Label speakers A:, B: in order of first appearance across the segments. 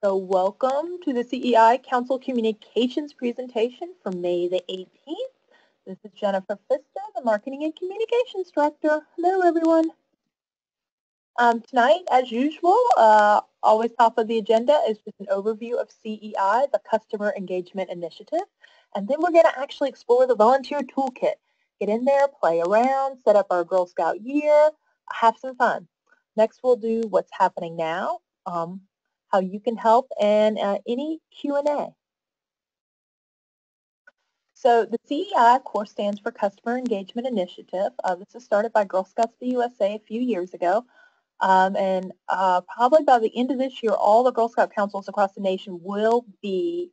A: So welcome to the CEI Council Communications presentation for May the 18th. This is Jennifer Pfister, the Marketing and Communications Director. Hello, everyone. Tonight, as usual, always top of the agenda is just an overview of CEI, the Customer Engagement Initiative. And then we're going to actually explore the Volunteer Toolkit. Get in there, play around, set up our Girl Scout year, have some fun. Next, we'll do what's happening now, how you can help, and any Q&A. So the CEI, of course, stands for Customer Engagement Initiative. This was started by Girl Scouts of the USA a few years ago. Probably by the end of this year, all the Girl Scout councils across the nation will be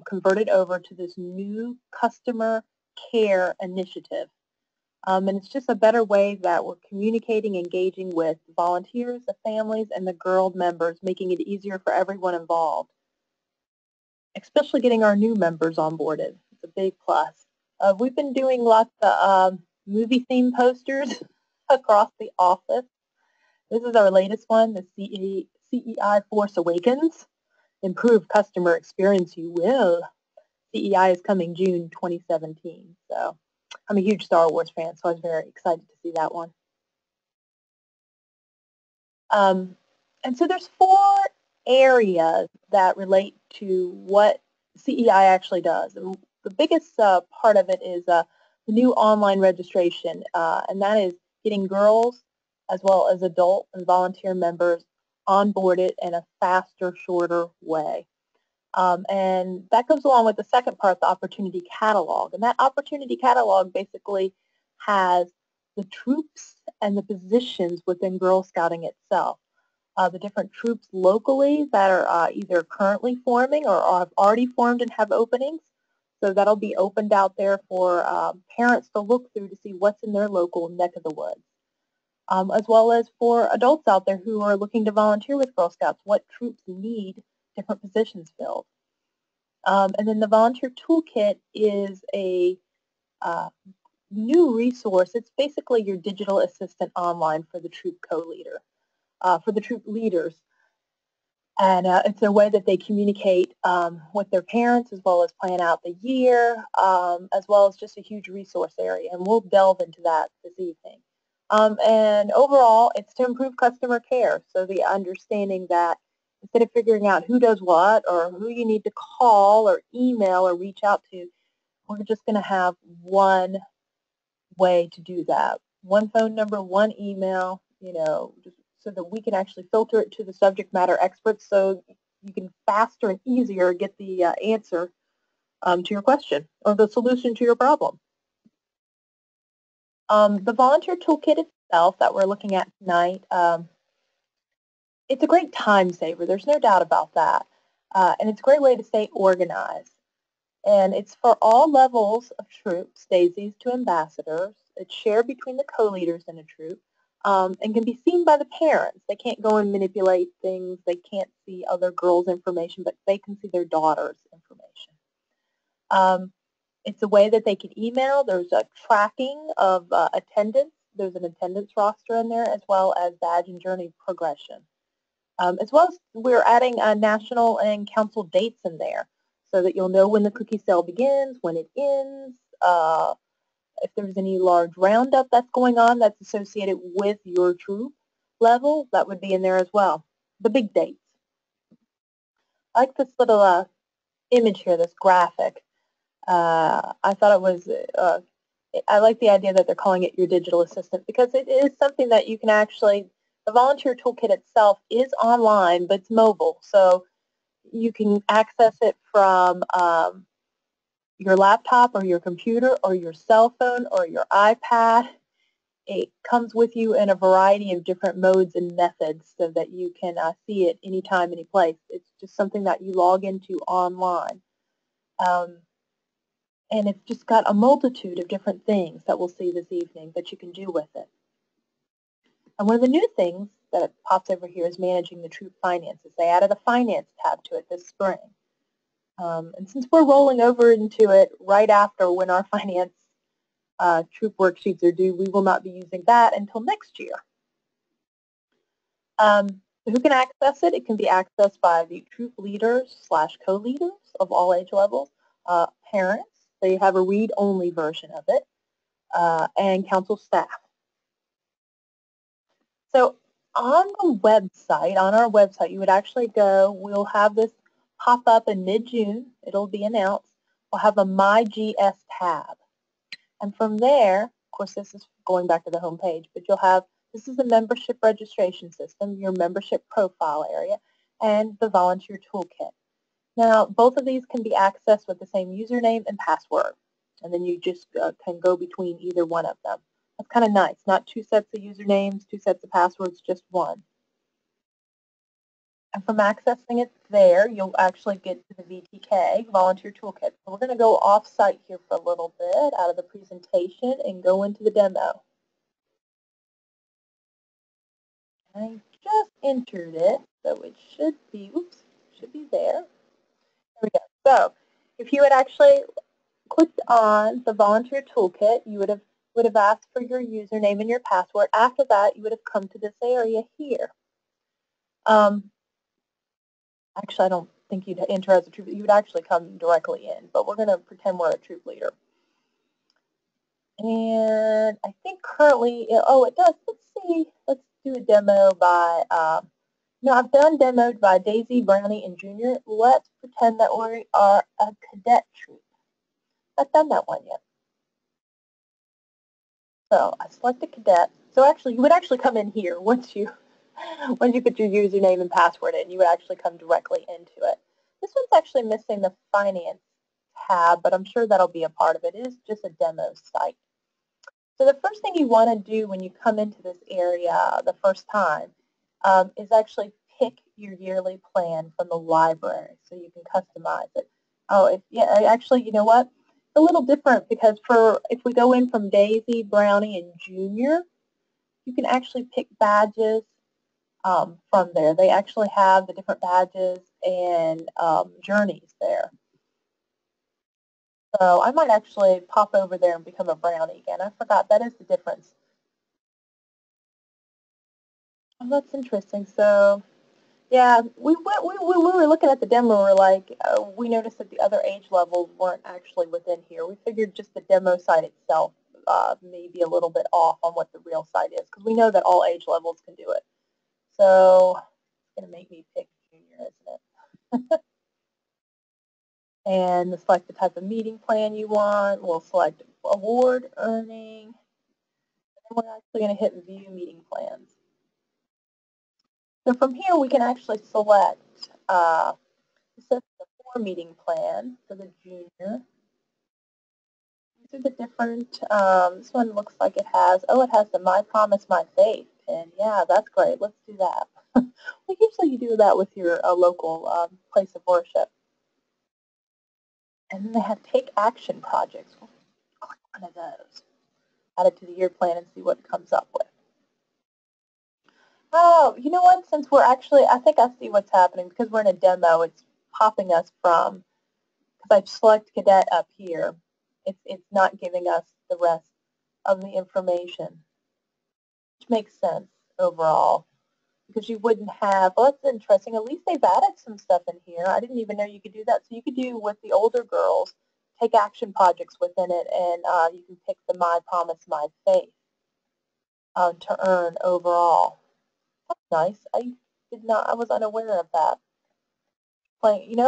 A: converted over to this new customer care initiative. And it's just a better way that we're communicating, engaging with volunteers, the families, and the girl members, making it easier for everyone involved, especially getting our new members onboarded. It's a big plus. We've been doing lots of movie theme posters across the office. This is our latest one, the CEI Force Awakens. Improve customer experience, you will. CEI is coming June 2017. So I'm a huge Star Wars fan, so I was very excited to see that one. And so there's 4 areas that relate to what CEI actually does. And the biggest part of it is the new online registration, and that is getting girls as well as adult and volunteer members onboarded in a faster, shorter way. And that goes along with the second part, the opportunity catalog. And that opportunity catalog basically has the troops and the positions within Girl Scouting itself. The different troops locally that are either currently forming or have already formed and have openings. So that'll be opened out there for parents to look through to see what's in their local neck of the woods. As well as for adults out there who are looking to volunteer with Girl Scouts, what troops need different positions filled. And then the Volunteer Toolkit is a new resource. It's basically your digital assistant online for the troop co-leader, for the troop leaders. And it's a way that they communicate with their parents as well as plan out the year, as well as just a huge resource area. And we'll delve into that this evening. And overall, it's to improve customer care. So the understanding that instead of figuring out who does what or who you need to call or email or reach out to, we're just going to have one way to do that. One phone number, one email, just so that we can actually filter it to the subject matter experts so you can faster and easier get the answer to your question or the solution to your problem. The Volunteer Toolkit itself that we're looking at tonight, it's a great time saver. There's no doubt about that. And it's a great way to stay organized. And it's for all levels of troops, daisies to ambassadors. It's shared between the co-leaders in a troop and can be seen by the parents. They can't go and manipulate things. They can't see other girls' information, but they can see their daughter's information. It's a way that they can email. There's a tracking of attendance. There's an attendance roster in there, as well as badge and journey progression. As well as we're adding national and council dates in there so that you'll know when the cookie sale begins, when it ends, if there's any large roundup that's going on that's associated with your troop level, that would be in there as well. The big dates. I like this little image here, this graphic. I thought it was, I like the idea that they're calling it your digital assistant because it is something that you can actually, the Volunteer Toolkit itself is online, but it's mobile. So you can access it from your laptop or your computer or your cell phone or your iPad. It comes with you in a variety of different modes and methods so that you can see it anytime, any place. It's just something that you log into online. And it's just got a multitude of different things that we'll see this evening that you can do with it. And one of the new things that pops over here is managing the troop finances. They added a finance tab to it this spring. And since we're rolling over into it right after when our finance troop worksheets are due, we will not be using that until next year. The So who can access it? It can be accessed by the troop leaders / co-leaders of all age levels, parents, so you have a read-only version of it, and council staff. So on the website, on our website, you would actually go, we'll have this pop up in mid-June. It'll be announced. We'll have a My GS tab. And from there, of course, this is going back to the home page, but you'll have, this is the membership registration system, your membership profile area, and the Volunteer Toolkit. Now, both of these can be accessed with the same username and password, and then you just can go between either one of them. That's kind of nice, not two sets of usernames, two sets of passwords, just one. And from accessing it there, you'll actually get to the VTK, Volunteer Toolkit. So we're going to go off-site here for a little bit out of the presentation and go into the demo. I just entered it, so it should be, oops, should be there. There we go. So if you had actually clicked on the Volunteer Toolkit, you would have asked for your username and your password. After that, you would have come to this area here. Actually, I don't think you'd enter as a troop. You would actually come directly in, but we're going to pretend we're a troop leader. And I think currently, oh, it does. Let's see. Let's do a demo by, no, I've done demoed by Daisy, Brownie, and Junior. Let's pretend that we are a cadet troop. I've done that one yet. So I select a cadet. So actually, you would actually come in here once you put your username and password in. You would actually come directly into it. This one's actually missing the finance tab, but I'm sure that'll be a part of it. It is just a demo site. So the first thing you want to do when you come into this area the first time is actually pick your yearly plan from the library so you can customize it. Oh, yeah, actually, you know what? It's a little different because if we go in from Daisy, Brownie, and Junior, you can actually pick badges from there. They actually have the different badges and journeys there. So I might actually pop over there and become a Brownie again. I forgot that is the difference. Oh, that's interesting. So yeah, we were looking at the demo. We're like, we noticed that the other age levels weren't actually within here. We figured just the demo site itself may be a little bit off on what the real site is, because we know that all age levels can do it. So it's going to make me pick Junior, isn't it? And select the type of meeting plan you want. We'll select award earning. And we're actually going to hit view meeting plans. So from here, we can actually select the 4 meeting plan for the junior. These are the different, this one looks like it has the My Promise, My Faith. And yeah, that's great. Let's do that. Well, usually you do that with your local place of worship. And then they have take action projects. We'll click one of those. Add it to the year plan and see what it comes up with. Oh, you know what? Since we're actually, I think I see what's happening. Because we're in a demo, it's popping us from, because I've selected cadet up here, it's not giving us the rest of the information, which makes sense overall. Because you wouldn't have, well, that's interesting. At least they've added some stuff in here. I didn't even know you could do that. So you could do with the older girls, take action projects within it, and you can pick the My Promise, My Faith to earn overall. That's nice. I was unaware of that. Playing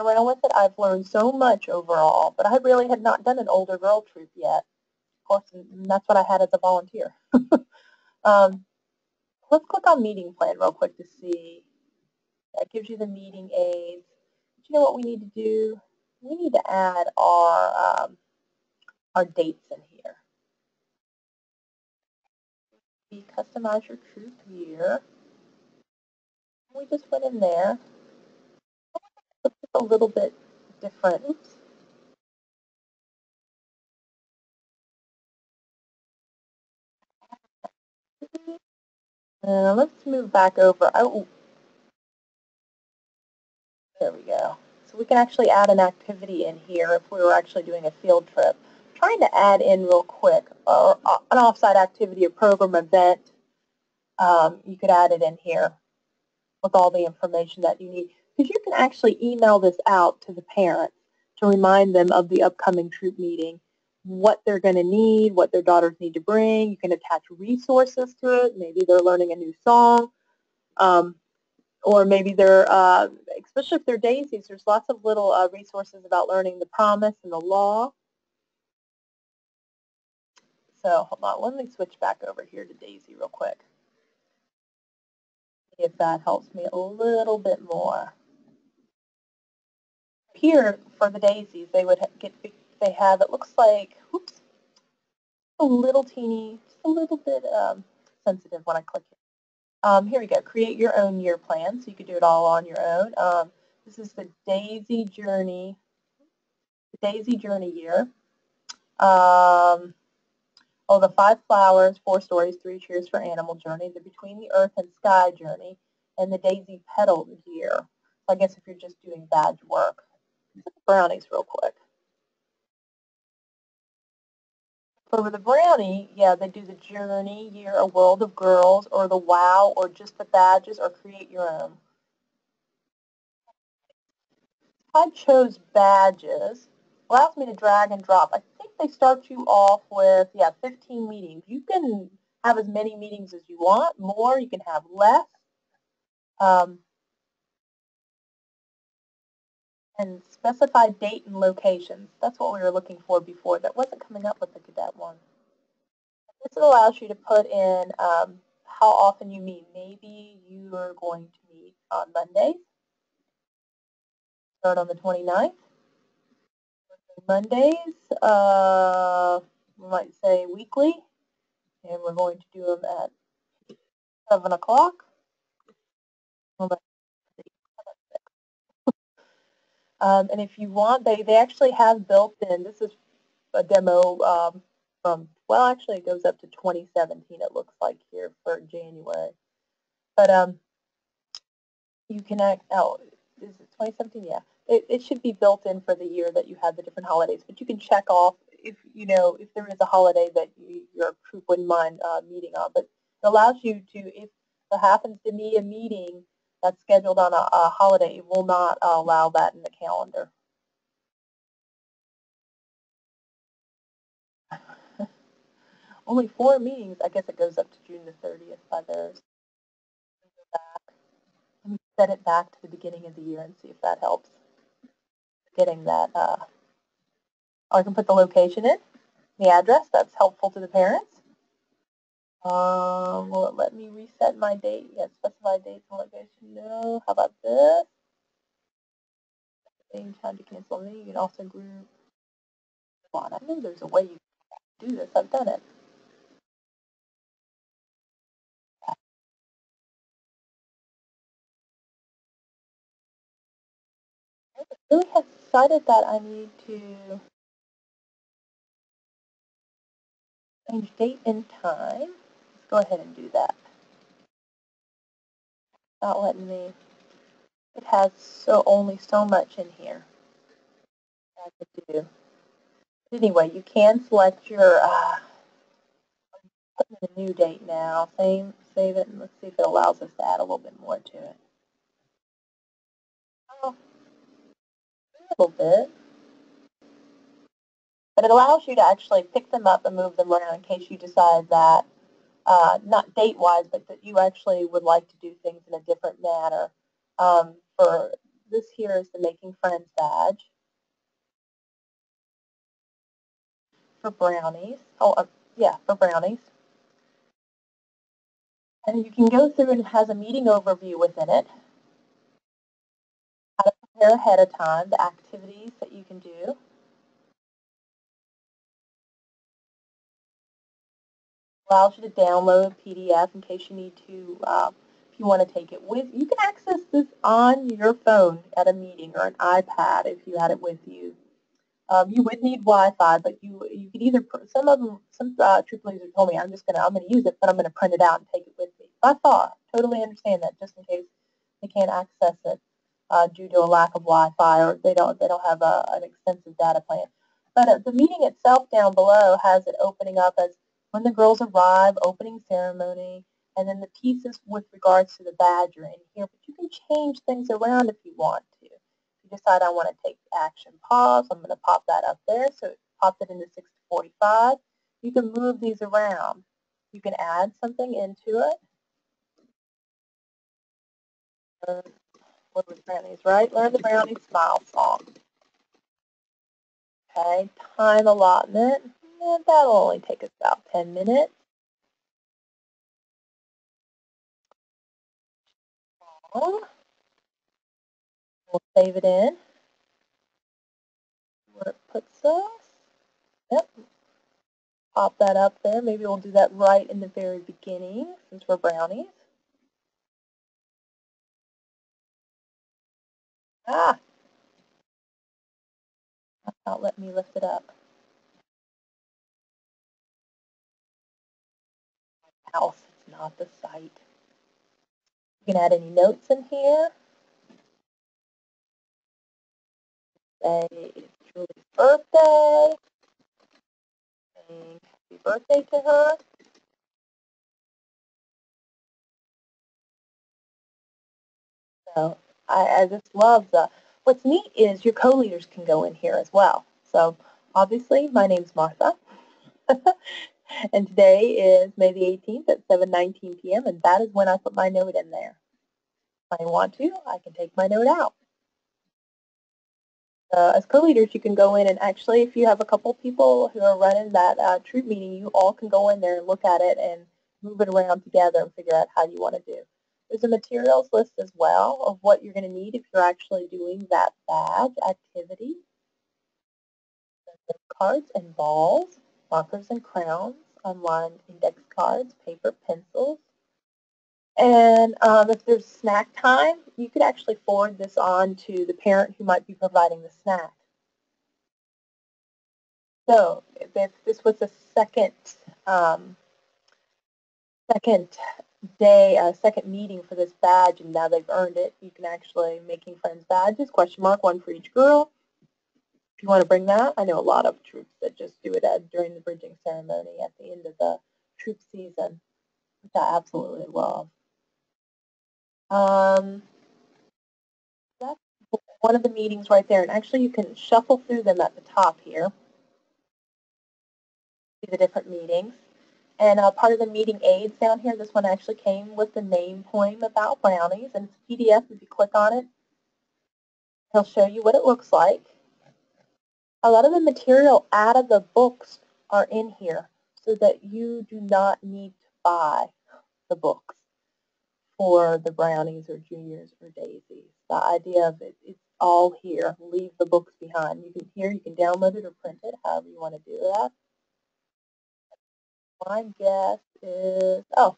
A: around with it, I've learned so much overall, but I really had not done an older girl troop yet. Of course, and that's what I had as a volunteer. Let's click on meeting plan real quick to see. That gives you the meeting aids. But you know what we need to do? We need to add our dates in here. We customize your troop year. We just went in there. It's a little bit different. Oops. Let's move back over. Oh, there we go. So we can actually add an activity in here if we were actually doing a field trip. I'm trying to add in real quick an offsite activity, a program event. You could add it in here. with all the information that you need. Because you can actually email this out to the parents to remind them of the upcoming troop meeting, what they're going to need, what their daughters need to bring. You can attach resources to it. Maybe they're learning a new song, or maybe they're, especially if they're daisies, there's lots of little resources about learning the promise and the law. So hold on, let me switch back over here to Daisy real quick. See if that helps me a little bit more. Here for the daisies, they would they have, it looks like, oops, a little teeny, just a little bit sensitive when I click it. Here we go, create your own year plan, so you could do it all on your own. This is the Daisy Journey year. The 5 flowers, 4 stories, 3 cheers for animal journey, the between the earth and sky journey, and the daisy petal year. I guess if you're just doing badge work. Brownies real quick. For the brownie, yeah, they do the journey year, a world of girls, or the wow, or just the badges, or create your own. I chose badges. Allows me to drag and drop. I think they start you off with, 15 meetings. You can have as many meetings as you want, more, you can have less. And specify date and locations. That's what we were looking for before. That wasn't coming up with the cadet one. This allows you to put in how often you meet. Maybe you are going to meet on Mondays. Start on the 29th. Mondays, we might say weekly, and we're going to do them at 7 o'clock. And if you want, they actually have built in, this is a demo from, well, actually it goes up to 2017, it looks like here for January. But you can is it 2017? Yeah. It should be built in for the year that you had the different holidays, but you can check off if there is a holiday that your troop wouldn't mind meeting on. But it allows you to, if there happens to be a meeting that's scheduled on a holiday, it will not allow that in the calendar. Only 4 meetings. I guess it goes up to June the 30th by theirs. Let me set it back to the beginning of the year and see if that helps. Getting that, I can put the location in, the address. That's helpful to the parents. Will it let me reset my date? Yes, specify dates and location. No. How about this? Same time to cancel me. You can also group. Come on, I know there's a way you can do this. I've done it. I really have decided that I need to change date and time. Let's go ahead and do that. Not letting me. It has only so much in here I could do. But anyway, you can select your put in a new date now. Save it, and let's see if it allows us to add a little bit more to it. Oh, a little bit. But it allows you to actually pick them up and move them around in case you decide that, not date-wise, but that you actually would like to do things in a different manner. For this here is the Making Friends badge. For brownies. For brownies. And you can go through and it has a meeting overview within it. How to prepare ahead of time, the activities that you can do. Allows you to download a PDF in case you need to, if you want to take it with. You can access this on your phone at a meeting or an iPad if you had it with you. You would need Wi-Fi, but you could either, some troop leaders told me, I'm going to use it, but I'm going to print it out and take it with me. I thought, totally understand that, just in case they can't access it due to a lack of Wi-Fi or they don't have an extensive data plan. But the meeting itself down below has it opening up as when the girls arrive, opening ceremony, and then the pieces with regards to the badge are in here, but you can change things around if you want to. If you decide I want to take action pause, I'm going to pop that up there, so it popped it into 6 to 45. You can move these around. You can add something into it. What was Brownie's, right? Learn the Brownie Smile song. Okay, time allotment. That'll only take us about 10 minutes. We'll save it in where it puts us. Yep. Pop that up there. Maybe we'll do that right in the very beginning since we're brownies. Ah! That's not letting me lift it up. House, it's not the site. You can add any notes in here. Say it's Julie's birthday. Saying happy birthday to her. So I just love what's neat is your co-leaders can go in here as well. So obviously my name's Martha. And today is May the 18th at 7:19 p.m. and that is when I put my note in there. If I want to, I can take my note out. As co-leaders, you can go in and actually, if you have a couple people who are running that troop meeting, you all can go in there and look at it and move it around together and figure out how you want to do. There's a materials list as well of what you're going to need if you're actually doing that badge activity. Cards and balls, markers and crowns, online index cards, paper, pencils. And if there's snack time, you could actually forward this on to the parent who might be providing the snack. So if this was a second second meeting for this badge, and now they've earned it, you can actually making friends badges, question mark, one for each girl. If you want to bring that, I know a lot of troops that just do it during the bridging ceremony at the end of the troop season, which I absolutely love. That's one of the meetings right there, and actually you can shuffle through them at the top here. See the different meetings. And part of the meeting aids down here, this one actually came with the name poem about brownies, and it's a PDF. If you click on it, it'll show you what it looks like. A lot of the material out of the books are in here so that you do not need to buy the books for the brownies or juniors or daisies. The idea of it, it's all here. Leave the books behind. You can download it or print it, however you want to do that. My guess is, I'm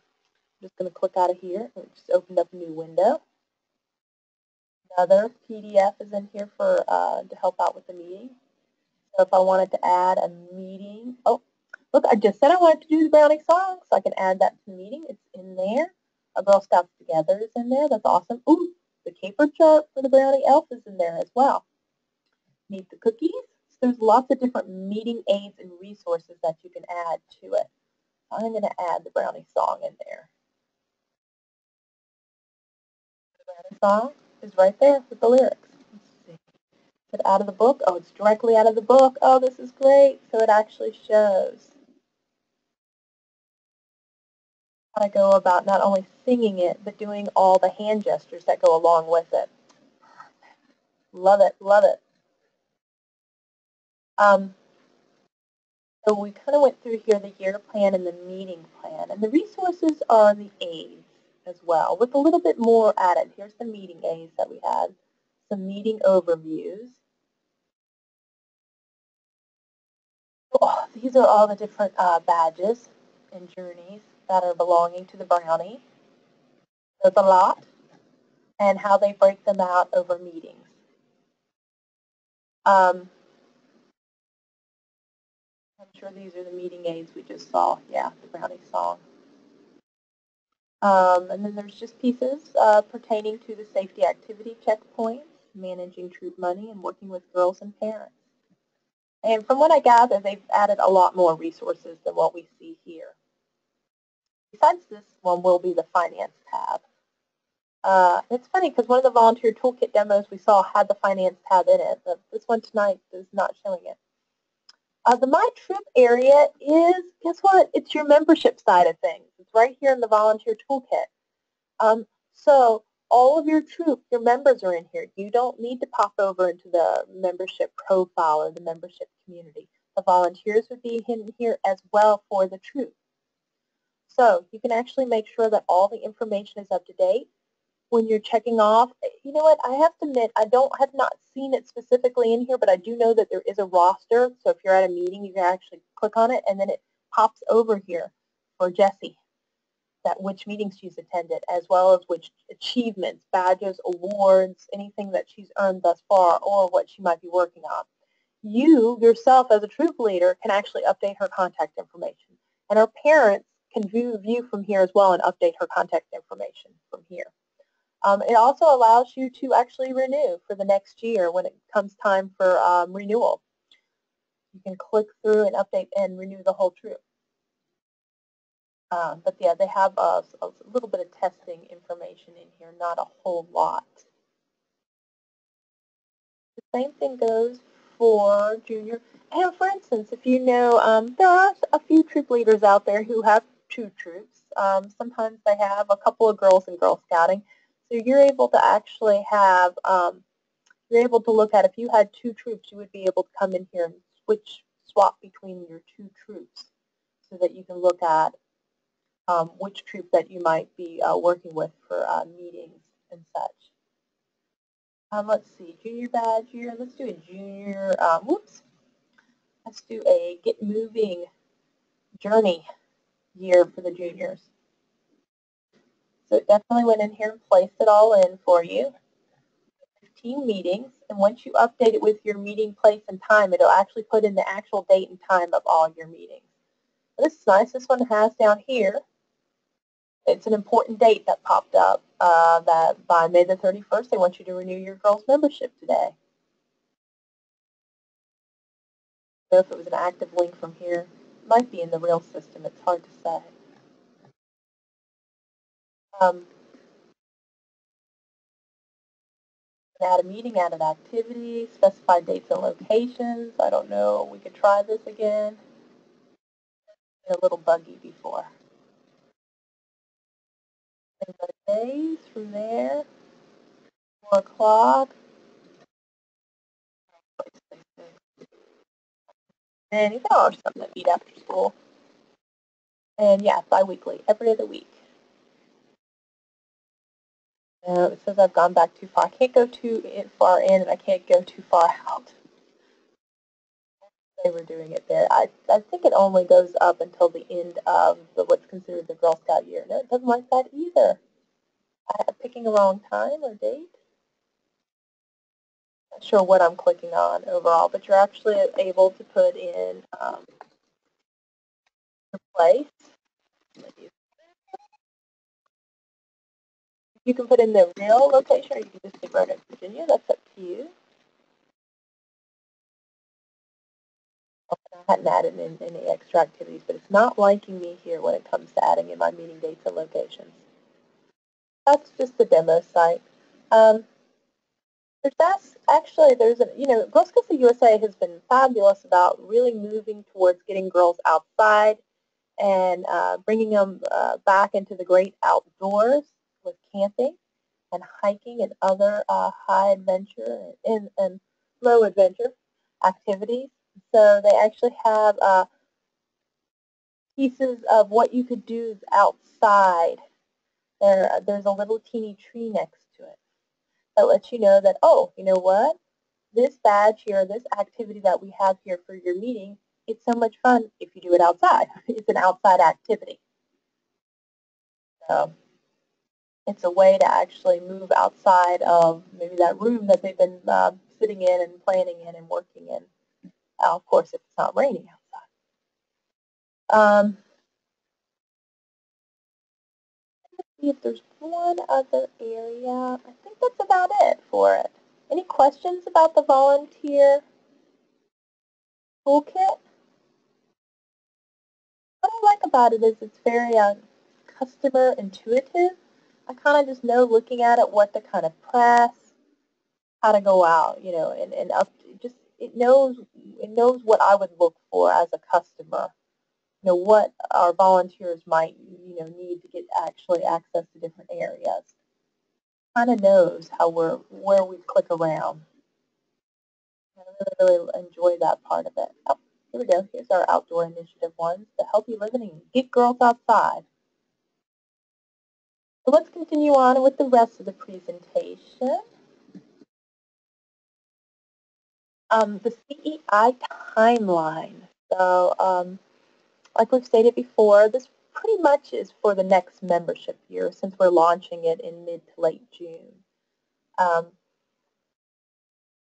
A: just going to click out of here. It just opened up a new window. Another PDF is in here for to help out with the meeting. So if I wanted to add a meeting, look, I just said I wanted to do the brownie song, so I can add that to the meeting. It's in there. A Girl Scouts Together is in there. That's awesome. Ooh, the caper chart for the brownie elf is in there as well. Meet the cookies. So there's lots of different meeting aids and resources that you can add to it. I'm going to add the brownie song in there. The brownie song is right there with the lyrics. Let's see. Is it out of the book? Oh, it's directly out of the book. Oh, this is great. So it actually shows how to go about not only singing it, but doing all the hand gestures that go along with it. Love it, love it. So we kind of went through here the year plan and the meeting plan, and the resources are the aids as well, with a little bit more added. Here's the meeting aids that we had, some meeting overviews. Oh, these are all the different badges and journeys that are belonging to the brownie. There's a lot, and how they break them out over meetings. I'm sure these are the meeting aids we just saw. Yeah, the brownie song. And then there's just pieces pertaining to the safety activity checkpoints, managing troop money, and working with girls and parents. And from what I gather, they've added a lot more resources than what we see here. besides this one will be the Finance tab. It's funny because one of the Volunteer Toolkit demos we saw had the Finance tab in it, but this one tonight is not showing it. The My Troop area is, guess what? It's your membership side of things. It's right here in the Volunteer Toolkit. So all of your troop, your members are in here. You don't need to pop over into the membership profile or the membership community. The volunteers would be in here as well for the troop. So you can actually make sure that all the information is up to date. When you're checking off, you know what, I have to admit, I have not seen it specifically in here, but I do know that there is a roster. So if you're at a meeting, you can actually click on it, and then it pops over here for Jessie, that which meetings she's attended, as well as which achievements, badges, awards, anything that she's earned thus far, or what she might be working on. You, yourself, as a troop leader, can actually update her contact information. And her parents can view from here as well and update her contact information from here. It also allows you to actually renew for the next year when it comes time for renewal. You can click through and update and renew the whole troop. But yeah, they have a little bit of testing information in here, not a whole lot. The same thing goes for junior. And for instance, if you know, there are a few troop leaders out there who have two troops. Sometimes they have a couple of girls in Girl Scouting. So you're able to actually have, you're able to look at, if you had two troops, you would be able to come in here and swap between your two troops so that you can look at which troop that you might be working with for meetings and such. Let's see, junior badge year. Let's do a junior, let's do a Get Moving Journey year for the juniors. So it definitely went in here and placed it all in for you. 15 meetings, and once you update it with your meeting place and time, it'll actually put in the actual date and time of all your meetings. This is nice. This one has down here, it's an important date that popped up that by May the 31st, they want you to renew your girls' membership today. So if it was an active link from here, it might be in the real system. It's hard to say. Add a meeting, add an activity, specify dates and locations. I don't know. We could try this again. A little buggy before. Days from there. 4 o'clock. And you can always something to eat after school. And yeah, bi-weekly, every other week. It says I've gone back too far. I can't go too far in, and I can't go too far out. They were doing it there. I think it only goes up until the end of what's considered the Girl Scout year. No, it doesn't like that either. I'm picking a wrong time or date. Not sure what I'm clicking on overall, but you're actually able to put in your place. You can put in the real location, or you can just say Roanoke, Virginia. That's up to you. I hadn't added in any extra activities, but it's not liking me here when it comes to adding in my meeting dates and locations. That's just the demo site. There's Girl Scouts of USA has been fabulous about really moving towards getting girls outside and bringing them back into the great outdoors with camping and hiking and other high adventure and low adventure activities. So they actually have pieces of what you could do outside. There's a little teeny tree next to it that lets you know that, oh, you know what? This badge here, this activity that we have here for your meeting, it's so much fun if you do it outside. It's an outside activity. So it's a way to actually move outside of maybe that room that they've been sitting in and planning in and working in. Of course, if it's not raining outside. Let's see if there's one other area. I think that's about it for it. Any questions about the Volunteer Toolkit? What I like about it is it's very customer intuitive. I kind of just know looking at it what to kind of press, how to go out, and up to just it knows what I would look for as a customer. What our volunteers might need to get actually access to different areas. Kind of knows where we click around. I really enjoy that part of it. Oh, here we go. Here's our outdoor initiative ones, the healthy living and get girls outside. So let's continue on with the rest of the presentation. The CEI timeline. So like we've stated before, this pretty much is for the next membership year since we're launching it in mid to late June.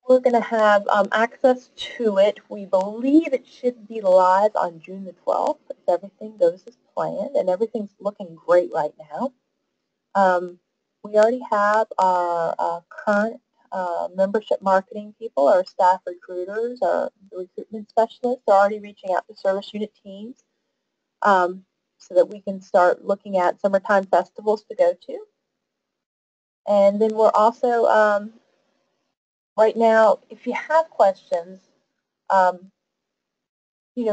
A: We're going to have access to it. We believe it should be live on June the 12th if everything goes as planned, and everything's looking great right now. We already have our current membership marketing people, our staff recruiters, our recruitment specialists are already reaching out to service unit teams so that we can start looking at summertime festivals to go to. And then we're also, right now, if you have questions,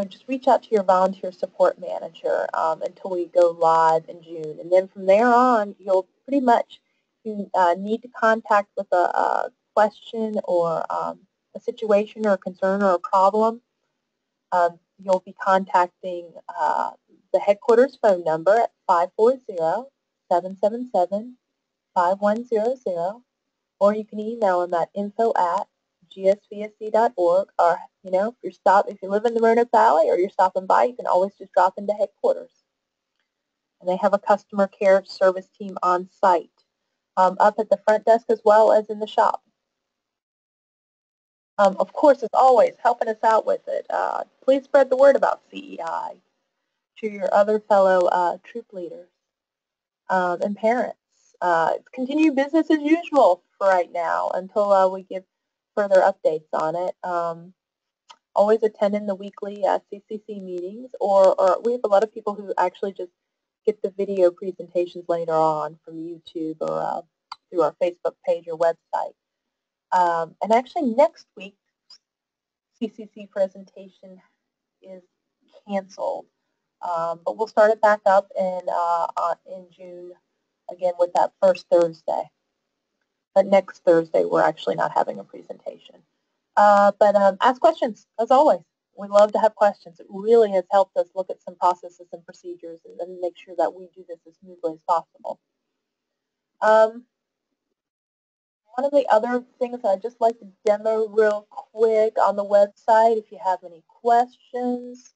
A: just reach out to your volunteer support manager until we go live in June. And then from there on, you'll pretty much, need to contact with a question or a situation or a concern or a problem, you'll be contacting the headquarters phone number at 540-777-5100, or you can email them at info@gsvsc.org, or if you live in the Roanoke Valley or you're stopping by, you can always just drop into headquarters. And they have a customer care service team on site, up at the front desk as well as in the shop. Of course, as always, helping us out with it. Please spread the word about CEI to your other fellow troop leaders and parents. Continue business as usual for right now until we give further updates on it. Always attending the weekly CCC meetings, or we have a lot of people who actually just get the video presentations later on from YouTube or through our Facebook page or website. And actually next week, CCC presentation is canceled. But we'll start it back up in June, again with that first Thursday. But next Thursday, we're actually not having a presentation. But ask questions, as always. We love to have questions. It really has helped us look at some processes and procedures and make sure that we do this as smoothly as possible. One of the other things I'd just like to demo real quick on the website, if you have any questions,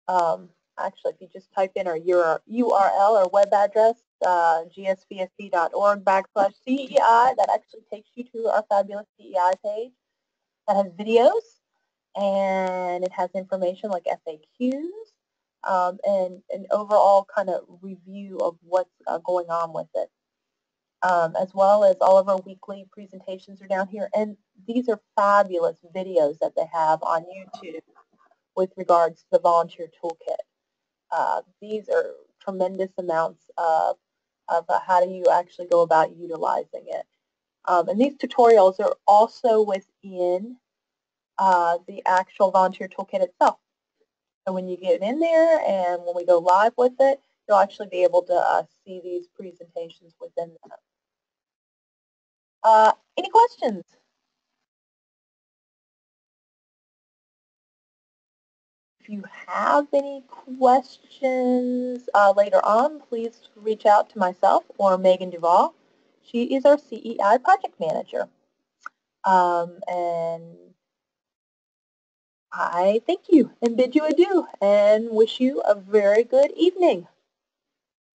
A: actually, if you just type in our URL or web address, gsvsc.org/CEI, that actually takes you to our fabulous CEI page that has videos, and it has information like FAQs and an overall kind of review of what's going on with it. As well as all of our weekly presentations are down here. And these are fabulous videos that they have on YouTube with regards to the Volunteer Toolkit. These are tremendous amounts of how do you actually go about utilizing it. And these tutorials are also within the actual Volunteer Toolkit itself. So when you get in there and when we go live with it, you'll actually be able to see these presentations within them. Any questions? If you have any questions later on, please reach out to myself or Megan Duvall. She is our CEI project manager. And I thank you and bid you adieu and wish you a very good evening.